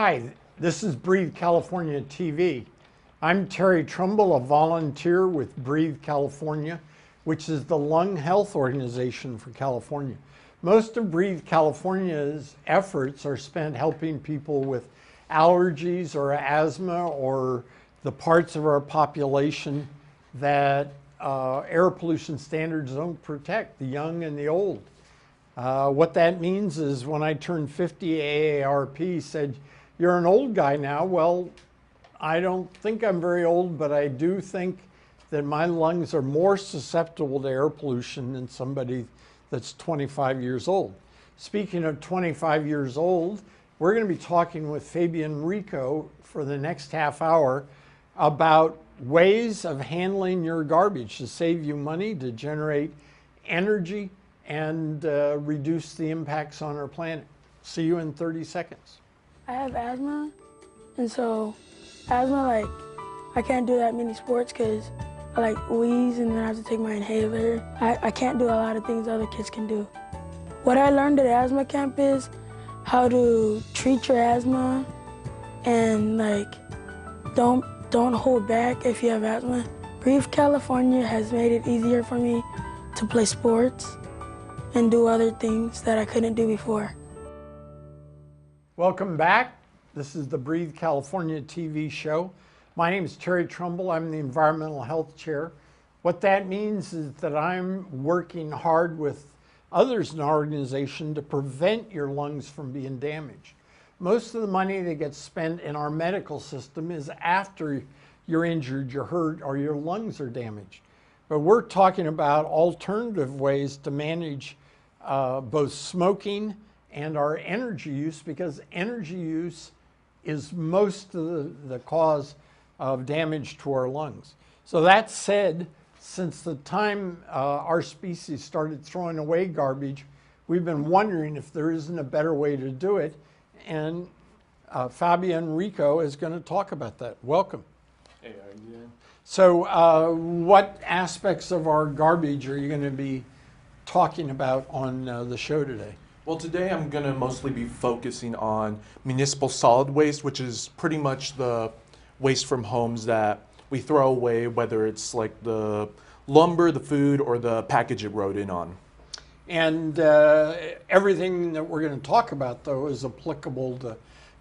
Hi, this is Breathe California TV. I'm Terry Trumbull, a volunteer with Breathe California, which is the lung health organization for California. Most of Breathe California's efforts are spent helping people with allergies or asthma or the parts of our population that air pollution standards don't protect, the young and the old. What that means is when I turned 50, AARP said, "You're an old guy now." Well, I don't think I'm very old, but I do think that my lungs are more susceptible to air pollution than somebody that's 25 years old. Speaking of 25 years old, we're going to be talking with Fabianne Rico for the next half hour about ways of handling your garbage to save you money, to generate energy, and reduce the impacts on our planet. See you in 30 seconds. I have asthma, and so asthma, I can't do that many sports because I wheeze and then I have to take my inhaler. I can't do a lot of things other kids can do. What I learned at asthma camp is how to treat your asthma and don't hold back if you have asthma. Breathe California has made it easier for me to play sports and do other things that I couldn't do before. Welcome back. This is the Breathe California TV show. My name is Terry Trumbull. I'm the Environmental Health Chair. What that means is that I'm working hard with others in our organization to prevent your lungs from being damaged. Most of the money that gets spent in our medical system is after you're injured, you're hurt, or your lungs are damaged. But we're talking about alternative ways to manage both smoking and our energy use, because energy use is most of the cause of damage to our lungs. So that said, since the time our species started throwing away garbage, we've been wondering if there isn't a better way to do it. And Fabianne Rico is going to talk about that. Welcome. Hey, how are you doing? So what aspects of our garbage are you going to be talking about on the show today? Well, today I'm going to mostly be focusing on municipal solid waste, which is pretty much the waste from homes that we throw away, whether it's like the lumber, the food, or the package it wrote in on. And everything that we're going to talk about, though, is applicable to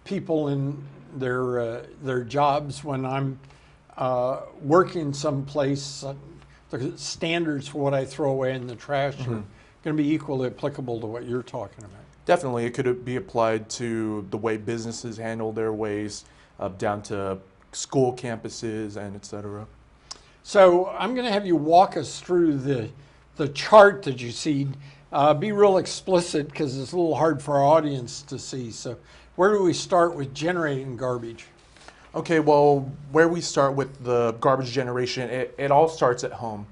people in their jobs. When I'm working someplace, the standards for what I throw away in the trash are going to be equally applicable to what you're talking about. Definitely, it could be applied to the way businesses handle their waste, down to school campuses and etc. So I'm going to have you walk us through the chart that you see. Be real explicit because it's a little hard for our audience to see. So where do we start with generating garbage? Okay, well, where we start with the garbage generation, it all starts at home.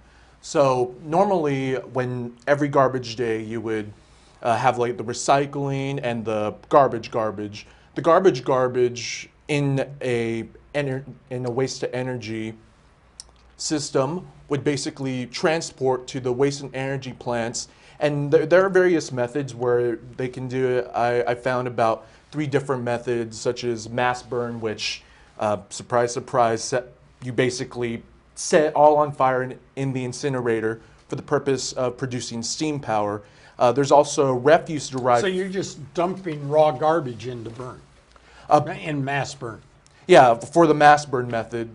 So normally when every garbage day you would have like the recycling and the garbage. The garbage in a waste to energy system would basically transport to the waste and energy plants. And there are various methods where they can do it. I found about 3 different methods, such as mass burn, which, surprise, surprise, you basically set it all on fire in the incinerator for the purpose of producing steam power. There's also refuse derived. So you're just dumping raw garbage into burn, in mass burn. Yeah, for the mass burn method.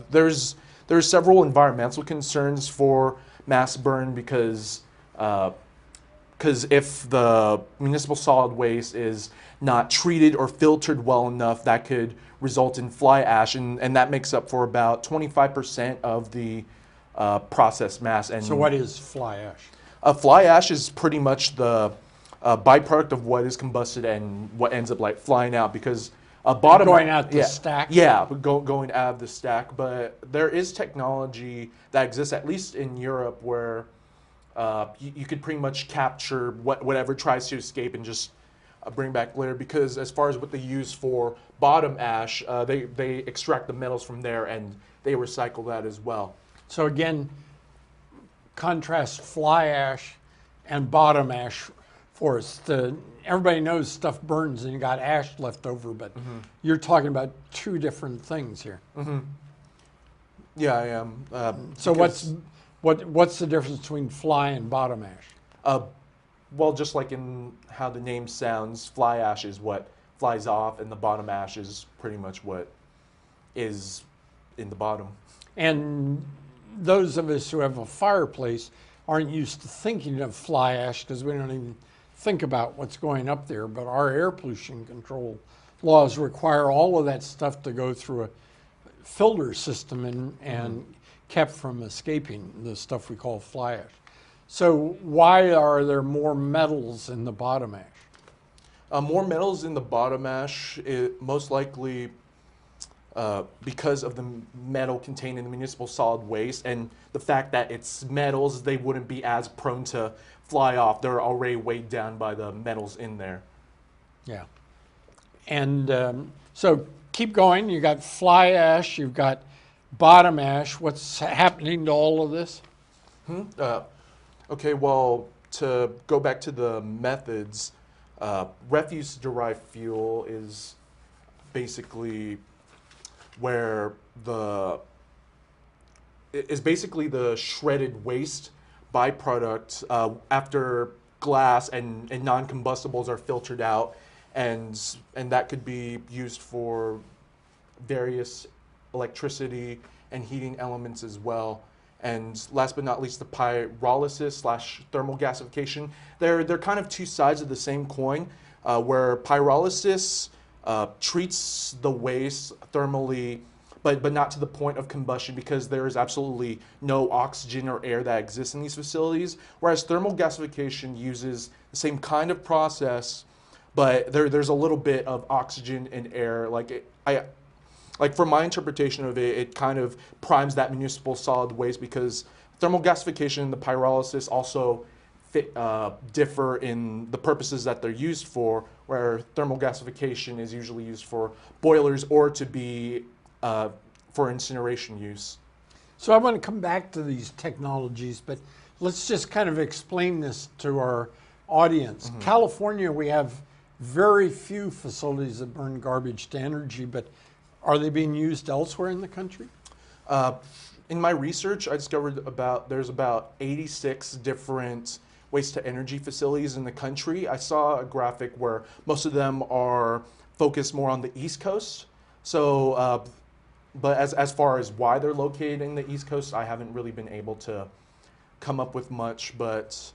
There's several environmental concerns for mass burn because if the municipal solid waste is not treated or filtered well enough, that could result in fly ash, and that makes up for about 25% of the processed mass. And so what is fly ash? Fly ash is pretty much the byproduct of what is combusted and what ends up like flying out, because going out the stack? Yeah, going out of the stack. But there is technology that exists, at least in Europe, where you could pretty much capture whatever tries to escape and just bring back later. Because as far as what they use for bottom ash, they extract the metals from there and they recycle that as well. So again, contrast fly ash and bottom ash. for us. Everybody knows stuff burns and you got ash left over, but you're talking about two different things here. Yeah, I am. So what's the difference between fly and bottom ash? Well, just like in how the name sounds, fly ash is what flies off, and the bottom ash is pretty much what is in the bottom. And those of us who have a fireplace aren't used to thinking of fly ash because we don't even think about what's going up there, but our air pollution control laws require all of that stuff to go through a filter system and kept from escaping, the stuff we call fly ash. So why are there more metals in the bottom ash? More metals in the bottom ash, most likely because of the metal contained in the municipal solid waste and the fact that it's metals, they wouldn't be as prone to fly off. They're already weighed down by the metals in there. Yeah. And so keep going. You got fly ash, you've got bottom ash. What's happening to all of this? Okay, well, to go back to the methods, refuse-derived fuel is basically where is basically the shredded waste byproduct after glass and non-combustibles are filtered out, and that could be used for various electricity and heating elements as well. And last but not least, the pyrolysis / thermal gasification. They're kind of two sides of the same coin, where pyrolysis treats the waste thermally, but not to the point of combustion because there is absolutely no oxygen or air that exists in these facilities. Whereas thermal gasification uses the same kind of process, but there's a little bit of oxygen and air. Like from my interpretation of it, it kind of primes that municipal solid waste because thermal gasification and the pyrolysis also differ in the purposes that they're used for, where thermal gasification is usually used for boilers or to be for incineration use. So I want to come back to these technologies, but let's just kind of explain this to our audience. California, we have very few facilities that burn garbage to energy, but are they being used elsewhere in the country? In my research, I discovered there's about 86 different waste to energy facilities in the country. I saw a graphic where most of them are focused more on the East Coast. So, but as far as why they're located in the East Coast, I haven't really been able to come up with much. But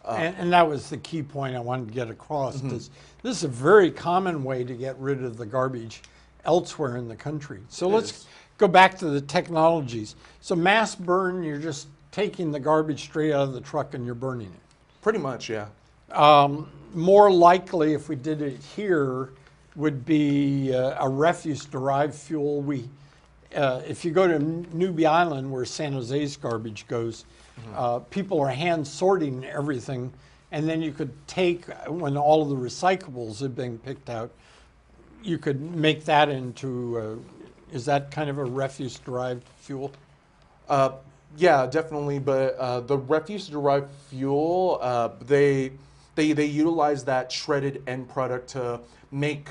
and that was the key point I wanted to get across. This is a very common way to get rid of the garbage elsewhere in the country. So let's go back to the technologies. So mass burn, you're just taking the garbage straight out of the truck and you're burning it. Pretty much, yeah. More likely, if we did it here, would be a refuse-derived fuel. If you go to Newbie Island, where San Jose's garbage goes, people are hand sorting everything, and then you could take, when all of the recyclables have been picked out, you could make that into, is that kind of a refuse-derived fuel? Yeah, definitely. But the refuse-derived fuel, they utilize that shredded end product to make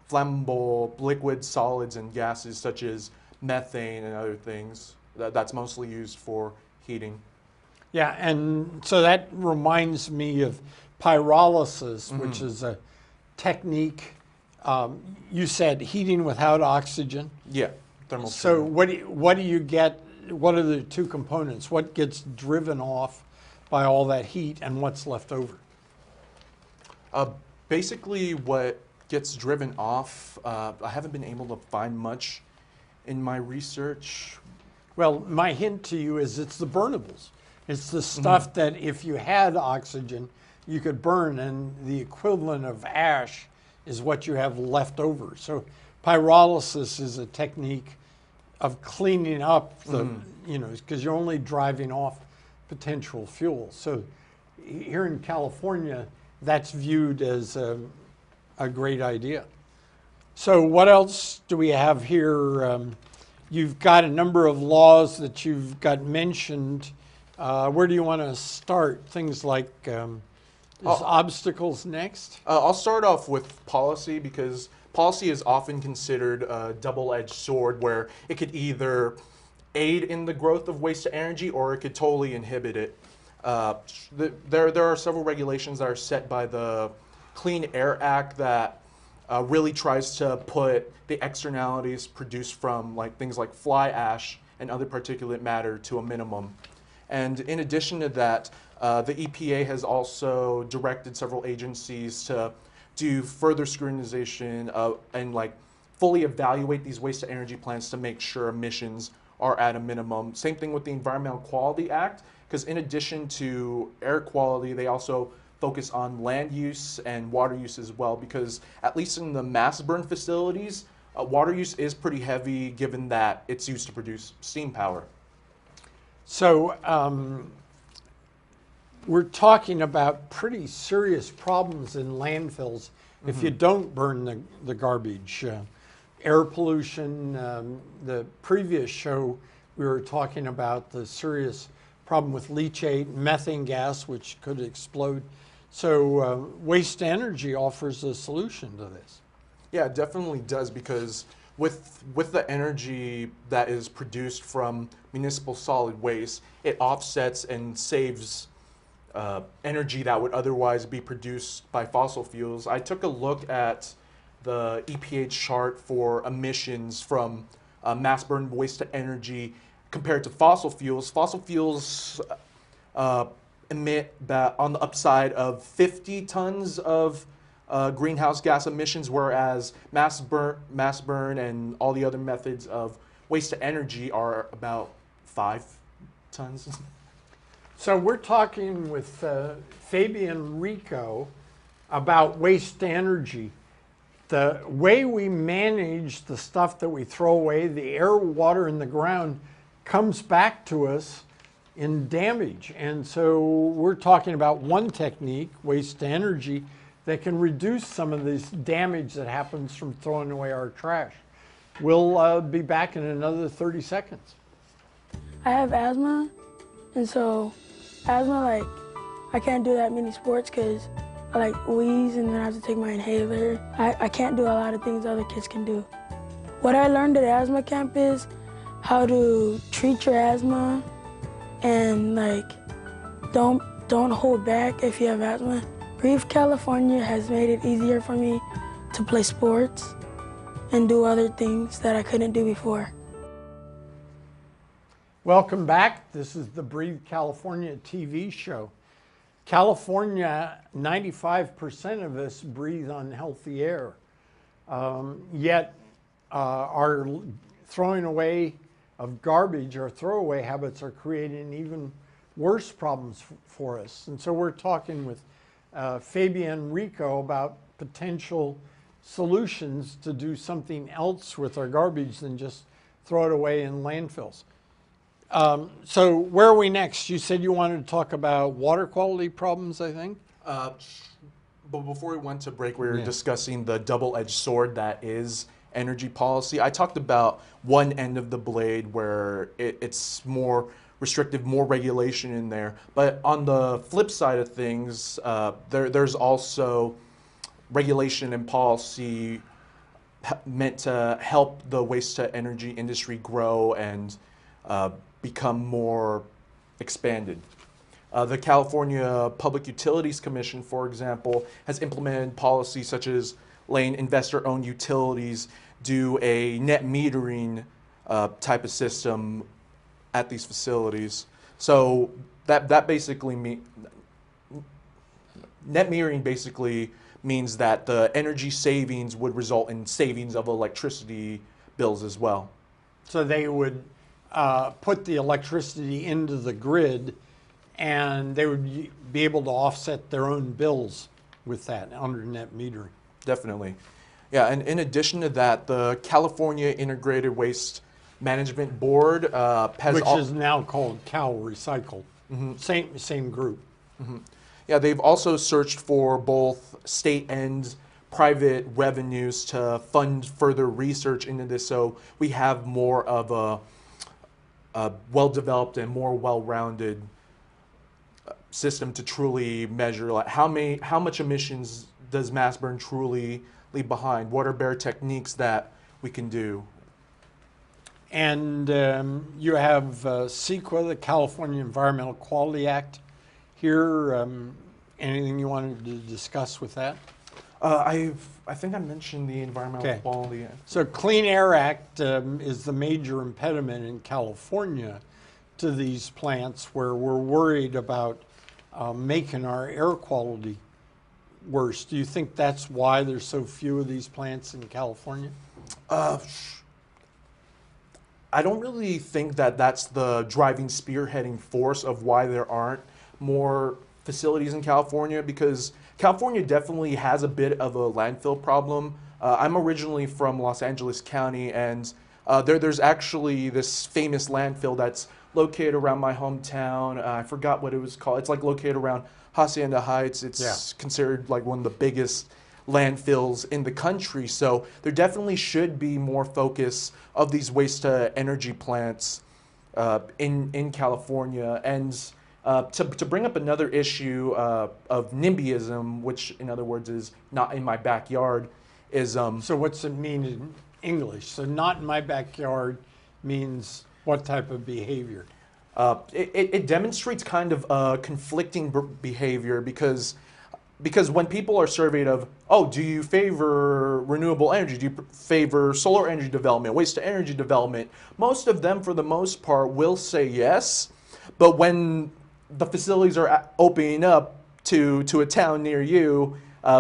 flammable liquids, solids, and gases such as methane and other things. That's mostly used for heating. Yeah, and so that reminds me of pyrolysis, which is a technique. You said heating without oxygen. Yeah, thermal. So what do you get? What are the two components? What gets driven off by all that heat, and what's left over? Basically, what gets driven off, I haven't been able to find much in my research. Well, my hint to you is it's the burnables. It's the stuff that if you had oxygen, you could burn, and the equivalent of ash is what you have left over. So pyrolysis is a technique of cleaning up the, because you're only driving off potential fuel. So here in California, that's viewed as a great idea. So what else do we have here? You've got a number of laws that you've got mentioned. Where do you want to start? Things like obstacles next? I'll start off with policy because policy is often considered a double-edged sword where it could either aid in the growth of waste to energy or it could totally inhibit it. There are several regulations that are set by the Clean Air Act that really tries to put the externalities produced from things like fly ash and other particulate matter to a minimum. And in addition to that, the EPA has also directed several agencies to do further scrutinization and fully evaluate these waste to energy plants to make sure emissions are at a minimum. Same thing with the Environmental Quality Act, because in addition to air quality, they also focus on land use and water use as well, because at least in the mass burn facilities, water use is pretty heavy given that it's used to produce steam power. So we're talking about pretty serious problems in landfills if you don't burn the garbage. Air pollution, the previous show we were talking about the serious problem with leachate, methane gas, which could explode. So waste energy offers a solution to this. Yeah, it definitely does, because with the energy that is produced from municipal solid waste, it offsets and saves energy that would otherwise be produced by fossil fuels. I took a look at the EPA chart for emissions from mass burn waste to energy compared to fossil fuels. Fossil fuels emit on the upside of 50 tons of greenhouse gas emissions, whereas mass burn and all the other methods of waste to energy are about 5 tons. So we're talking with Fabianne Rico about waste to energy. The way we manage the stuff that we throw away, the air, water, and the ground, comes back to us in damage. And so we're talking about one technique, waste to energy, that can reduce some of this damage that happens from throwing away our trash. We'll be back in another 30 seconds. I have asthma, and so asthma, I can't do that many sports because I wheeze and then I have to take my inhaler. I can't do a lot of things other kids can do. What I learned at asthma camp is how to treat your asthma and don't hold back if you have asthma. Breathe California has made it easier for me to play sports and do other things that I couldn't do before. Welcome back. This is the Breathe California TV show. California, 95% of us breathe unhealthy air. Yet our throwing away of garbage, our throwaway habits are creating even worse problems for us. And so we're talking with Fabianne Rico about potential solutions to do something else with our garbage than just throw it away in landfills. So where are we next? You said you wanted to talk about water quality problems, I think? But before we went to break, we were discussing the double-edged sword that is energy policy. I talked about one end of the blade where it's more restrictive, more regulation in there. But on the flip side of things, there's also regulation and policy meant to help the waste to energy industry grow and become more expanded. The California Public Utilities Commission, for example, has implemented policies such as letting investor-owned utilities do a net metering type of system at these facilities. So that basically net metering basically means that the energy savings would result in savings of electricity bills as well. So they would put the electricity into the grid and they would be able to offset their own bills with that under net metering. Definitely. Yeah, and in addition to that, the California Integrated Waste Management Board has... Which is now called Cal Recycle. Mm-hmm. Same group. Mm-hmm. Yeah, they've also searched for both state and private revenues to fund further research into this, so we have more of a well-developed and more well-rounded system to truly measure like how much emissions does mass burn truly leave behind? What are better techniques that we can do? And you have CEQA, the California Environmental Quality Act here. Anything you wanted to discuss with that? I think I mentioned the environmental Okay. quality. So Clean Air Act is the major impediment in California to these plants, where we're worried about making our air quality worse. Do you think that's why there's so few of these plants in California? I don't really think that that's the driving spearheading force of why there aren't more facilities in California, because California definitely has a bit of a landfill problem. I'm originally from Los Angeles County, and there's actually this famous landfill that's located around my hometown. I forgot what it was called. It's like located around Hacienda Heights. It's considered like one of the biggest landfills in the country. So there definitely should be more focus of these waste to energy plants in California. And to bring up another issue of NIMBYism, which in other words is not in my backyard, is So what's it mean in English? So not in my backyard means what type of behavior? it demonstrates kind of conflicting behavior, because when people are surveyed of, oh, do you favor renewable energy? Do you favor solar energy development, waste to energy development? Most of them, for the most part, will say yes. But when the facilities are opening up to a town near you,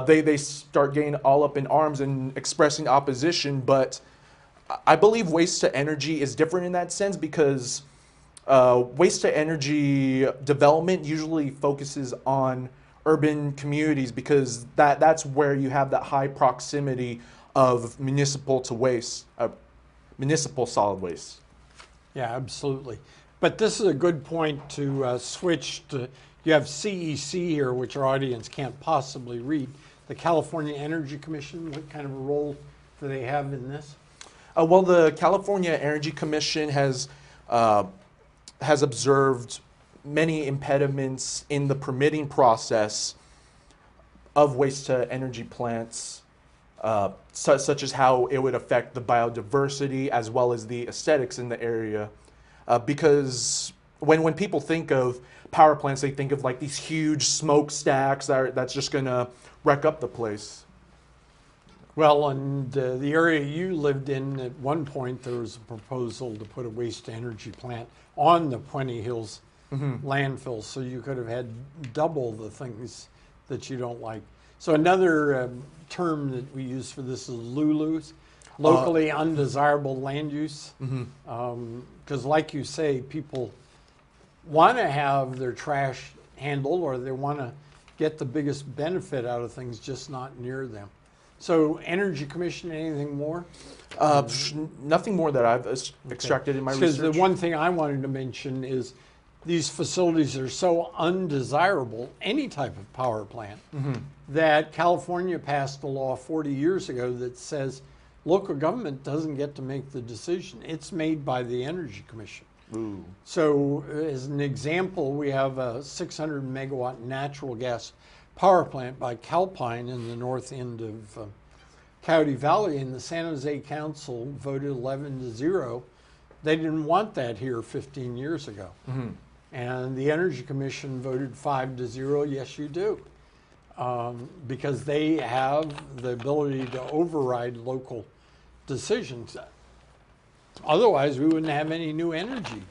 they start getting all up in arms and expressing opposition. But I believe waste to energy is different in that sense, because waste to energy development usually focuses on urban communities, because that's where you have that high proximity of municipal to waste, municipal solid waste. Yeah, absolutely. But this is a good point to switch to. You have CEC here, which our audience can't possibly read. The California Energy Commission, what kind of a role do they have in this? Well, the California Energy Commission has observed many impediments in the permitting process of waste to energy plants, such as how it would affect the biodiversity as well as the aesthetics in the area. Because when people think of power plants, they think of like these huge smokestacks that's just going to wreck up the place. Well, and the area you lived in, at one point there was a proposal to put a waste to energy plant on the Puente Hills landfill, so you could have had double the things that you don't like. So another term that we use for this is LULUs, locally undesirable land use. Because like you say, people want to have their trash handled, or they want to get the biggest benefit out of things, just not near them. So Energy Commission, anything more? Nothing more that I've extracted in my research. Because the one thing I wanted to mention is these facilities are so undesirable, any type of power plant, that California passed a law 40 years ago that says local government doesn't get to make the decision. It's made by the Energy Commission. Ooh. So as an example, we have a 600 megawatt natural gas power plant by Calpine in the north end of Coyote Valley, and the San Jose Council voted 11-0. They didn't want that here 15 years ago. And the Energy Commission voted 5-0, yes you do. Because they have the ability to override local decisions. Otherwise, we wouldn't have any new energy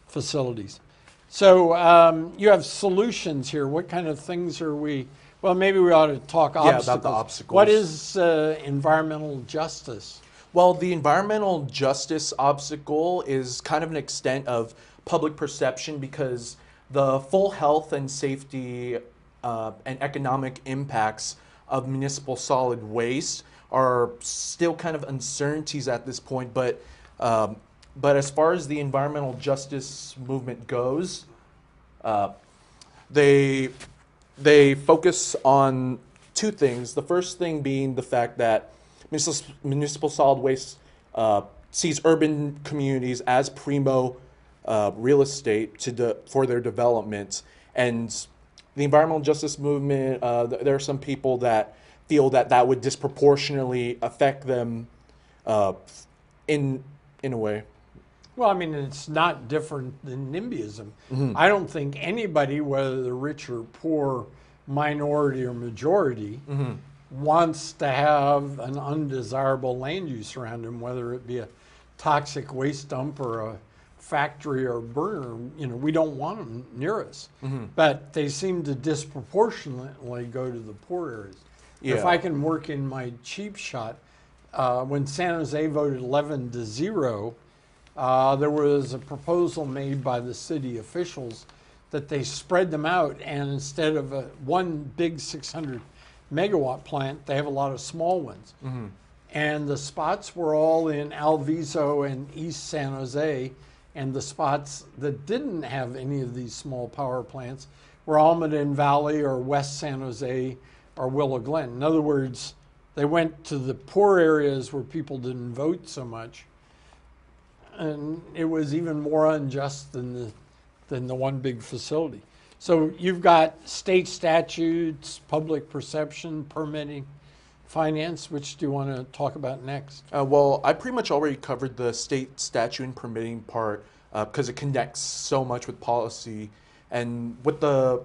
facilities. So you have solutions here. What kind of things are we, well, maybe we ought to talk obstacles. Yeah, about the obstacles. What is environmental justice? Well, the environmental justice obstacle is kind of an extent of public perception, because the full health and safety and economic impacts of municipal solid waste are still kind of uncertainties at this point. But as far as the environmental justice movement goes, they focus on two things. The first thing being the fact that municipal solid waste sees urban communities as primo real estate for their development, and the environmental justice movement, there are some people that feel that that would disproportionately affect them uh, in a way. Well, I mean, it's not different than NIMBYism. I don't think anybody, whether they're rich or poor, minority or majority, wants to have an undesirable land use around them, whether it be a toxic waste dump or a factory or a burner. You know, we don't want them near us. But they seem to disproportionately go to the poor areas. If Yeah. I can work in my cheap shot, when San Jose voted 11-0, there was a proposal made by the city officials that they spread them out, and instead of one big 600 megawatt plant, they have a lot of small ones. And the spots were all in Alviso and East San Jose, and the spots that didn't have any of these small power plants were Almaden Valley or West San Jose or Willow Glen. In other words, they went to the poor areas where people didn't vote so much, and it was even more unjust than the one big facility. So you've got state statutes, public perception, permitting, finance. Which do you want to talk about next? Well, I pretty much already covered the state statute and permitting part because it connects so much with policy and with the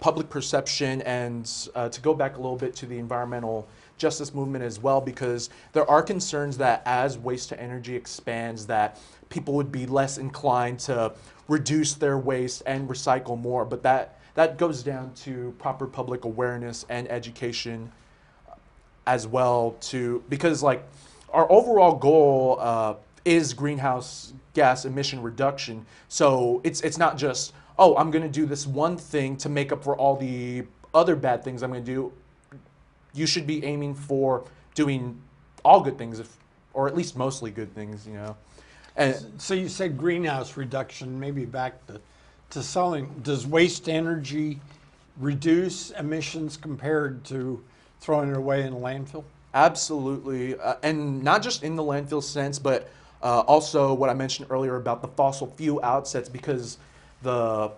public perception, and to go back a little bit to the environmental justice movement as well, because there are concerns that as waste to energy expands, that people would be less inclined to reduce their waste and recycle more. But that goes down to proper public awareness and education as well, to because like our overall goal is greenhouse gas emission reduction. So it's not just, oh, I'm going to do this one thing to make up for all the other bad things I'm going to do. You should be aiming for doing all good things, or at least mostly good things, you know. And So you said greenhouse reduction, maybe back to selling. Does waste energy reduce emissions compared to throwing it away in a landfill? absolutely, and not just in the landfill sense, but also what I mentioned earlier about the fossil fuel outsets, because the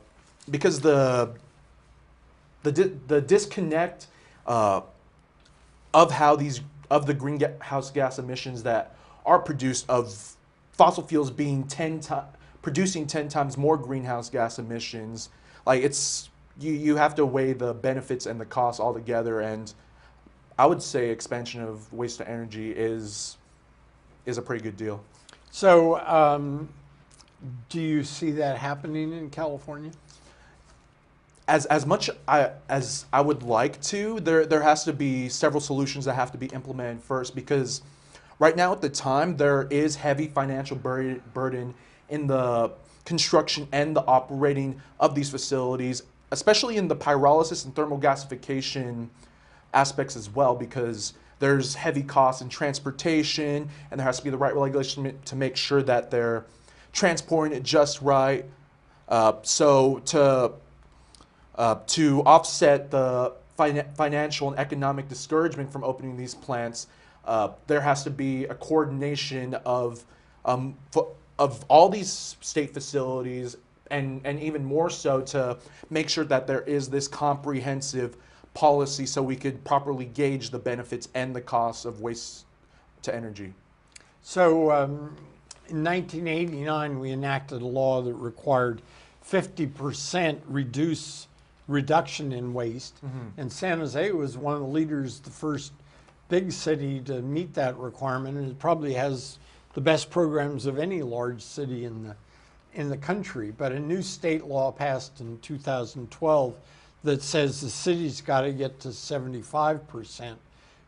disconnect of how the greenhouse gas emissions that are produced of fossil fuels being producing 10 times more greenhouse gas emissions. Like you have to weigh the benefits and the costs all together, and I would say expansion of waste to energy is a pretty good deal. So do you see that happening in California? As much as I would like to, there has to be several solutions that have to be implemented first, because right now at the time there is heavy financial burden in the construction and the operating of these facilities, especially in the pyrolysis and thermal gasification aspects as well, because there's heavy costs in transportation, and there has to be the right regulation to make sure that they're transporting it just right. So to offset the financial and economic discouragement from opening these plants, there has to be a coordination of all these state facilities, and even more so to make sure that there is this comprehensive policy so we could properly gauge the benefits and the costs of waste to energy. So in 1989, we enacted a law that required 50% reduction in waste. And San Jose was one of the leaders, the first big city to meet that requirement, and it probably has the best programs of any large city in the country. But a new state law passed in 2012 that says the city's got to get to 75%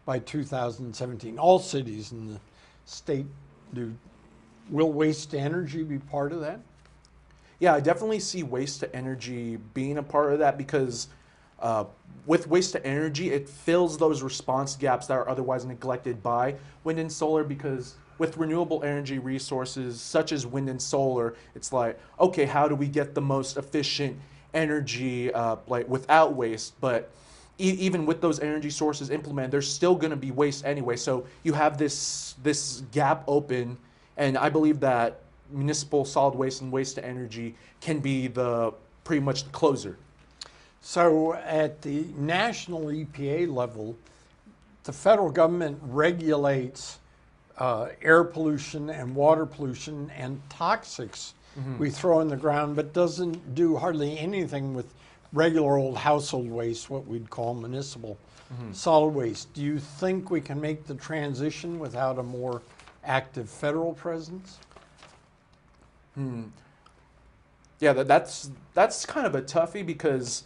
by 2017. All cities in the state do. Will waste to energy be part of that? Yeah, I definitely see waste to energy being a part of that, because with waste to energy, it fills those response gaps that are otherwise neglected by wind and solar, because with renewable energy resources such as wind and solar, it's like, okay, how do we get the most efficient energy like without waste? But even with those energy sources implemented, there's still going to be waste anyway. So you have this gap open, and I believe that municipal solid waste and waste to energy can be pretty much the closer. So at the national EPA level, the federal government regulates air pollution and water pollution and toxics we throw in the ground, but doesn't do hardly anything with regular old household waste, what we'd call municipal solid waste. Do you think we can make the transition without a more active federal presence? Yeah, that's kind of a toughie because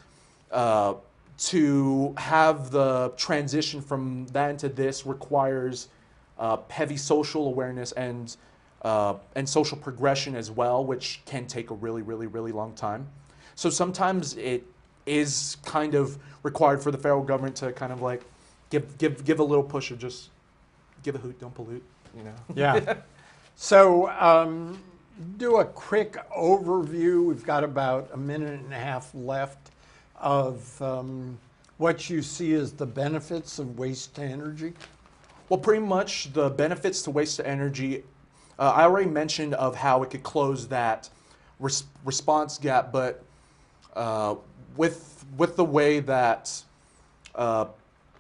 to have the transition from that into this requires heavy social awareness and social progression as well, which can take a really, really, really long time. So sometimes it is kind of required for the federal government to kind of like give a little push of just give a hoot, don't pollute, you know. Yeah. So do a quick overview. We've got about a minute and a half left of what you see as the benefits of waste to energy. Well, pretty much the benefits to waste to energy, I already mentioned of how it could close that response gap, but with the way that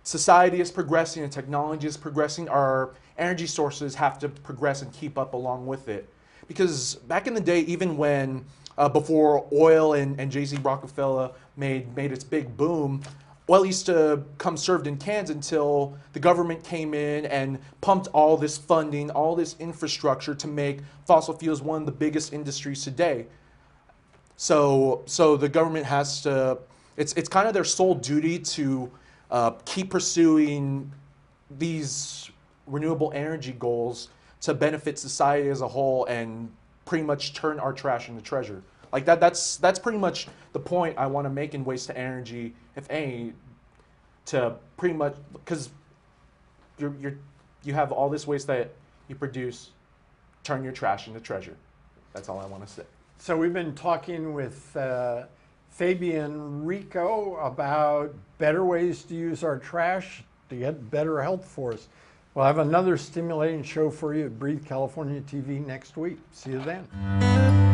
society is progressing and technology is progressing, our energy sources have to progress and keep up along with it. Because back in the day, even when before oil and Jay-Z Rockefeller made its big boom, oil used to come served in cans until the government came in and pumped all this funding, all this infrastructure to make fossil fuels one of the biggest industries today. So the government has to, it's kind of their sole duty to keep pursuing these renewable energy goals to benefit society as a whole and pretty much turn our trash into treasure. Like that's pretty much the point I want to make in waste to energy, if any, to pretty much, because you have all this waste that you produce, turn your trash into treasure. That's all I want to say. So we've been talking with Fabianne Rico about better ways to use our trash to get better health for us. We'll have another stimulating show for you at Breathe California TV next week. See you then.